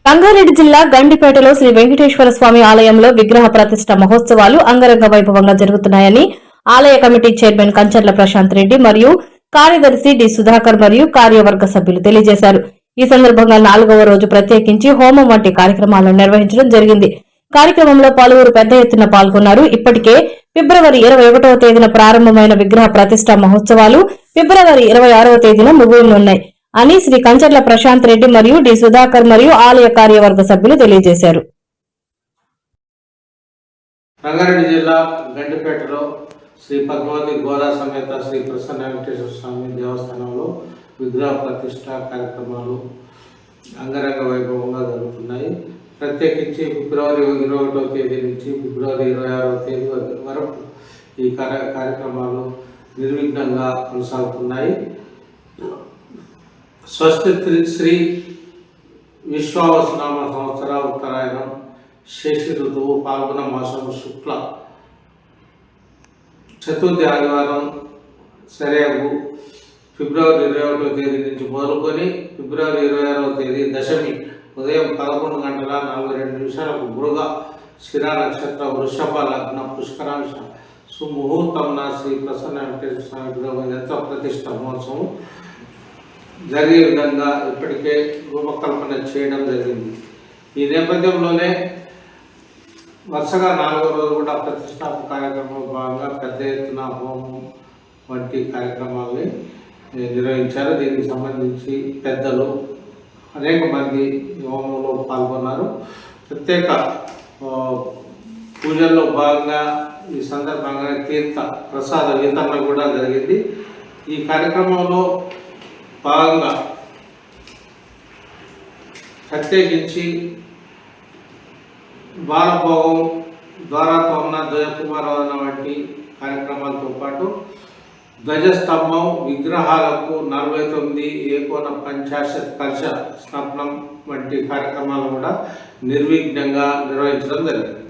రంగారెడ్డి జిల్లా గండిపేటలో శ్రీ వెంకటేశ్వర స్వామి ఆలయంలో విగ్రహ ప్రతిష్ట మహోత్సవాలు అంగరంగ వైభవంగా జరుగుతున్నాయని ఆలయ కమిటీ చైర్మన్ కంచర్ల ప్రశాంత్ రెడ్డి మరియు కార్యదర్శి డి సుధాకర్ మరియు కార్యవర్గ సభ్యులు తెలియజేశారు. ఈ సందర్భంగా 4వ రోజు ప్రత్యేకించి హోమం వంటి కార్యక్రమాలను నిర్వహించడం జరిగింది. కార్యక్రమంలో పలువురు పెద్ద ఎత్తున పాల్గొన్నారు. ఇప్పటికే ఫిబ్రవరి 21వ తేదీన ప్రారంభమైన విగ్రహ ప్రతిష్ట మహోత్సవాలు ఫిబ్రవరి 26వ తేదీన ముగియనున్నాయి అని శ్రీ కంచర్ల ప్రశాంత్ రెడ్డి మరియు డి సుధాకర్ మరియు ఆలయ కార్యవర్గ సభ్యులు తెలియజేశారు. రంగారెడ్డి జిల్లా గండిపేటలో శ్రీ పద్మావతి గోదా సమేత శ్రీ ప్రసన్న వెంకటేశ్వర స్వామి దేవస్థానంలో విగ్రహ ప్రతిష్ట కార్యక్రమాలు అంగరంగ వైభవంగా జరుగుతున్నాయి. ప్రత్యేకించి ఫిబ్రవరి 21వ తేదీ నుంచి ఫిబ్రవరి 26వ తేదీ వరకు ఈ కార్యక్రమాలు నిర్విఘ్నంగా కొనసాగుతున్నాయి. స్వస్తి శ్రీ విశ్వావసునామ సంవత్సర ఉత్తరాయణం శేషి ఋతువు పాల్గొన మాసం శుక్ల చతుర్థి ఆదివారం సరేగు ఫిబ్రవరి 21వ తేదీ నుంచి మొదలుకొని ఫిబ్రవరి 26వ తేదీ దశమి ఉదయం 11:42 మృగ శిరా నక్షత్ర వృషభ లగ్న పుష్కరాంశ సుముహూర్తం శ్రీ ప్రసన్న వెంకటేశ్వర స్వామి విగ్రహ యంత్ర ప్రతిష్ట మహోత్సవం జరిగే విధంగా ఇప్పటికే రూపకల్పన చేయడం జరిగింది. ఈ నేపథ్యంలోనే వరుసగా 4వ రోజు కూడా ప్రతిష్టాపన కార్యక్రమంలో భాగంగా పెద్ద ఎత్తున హోమం వంటి కార్యక్రమాలని నిర్వహించారు. దీనికి సంబంధించి పెద్దలు అనేక మంది హోమంలో పాల్గొన్నారు. ప్రత్యేక పూజల్లో భాగంగా ఈ సందర్భంగా తీర్థ ప్రసాద వితరణ కూడా జరిగింది. ఈ కార్యక్రమంలో భాగంగా ప్రత్యేకించి బాలభోగం ద్వారాతోరణ ధ్వజకుమారాధన వంటి కార్యక్రమాలతో పాటు ధ్వజస్తంభం విగ్రహాలకు 49 ఏకోన పంచాశత్ కలశ స్థాపనం వంటి కార్యక్రమాలు కూడా నిర్విఘ్నంగా నిర్వహించడం జరిగింది.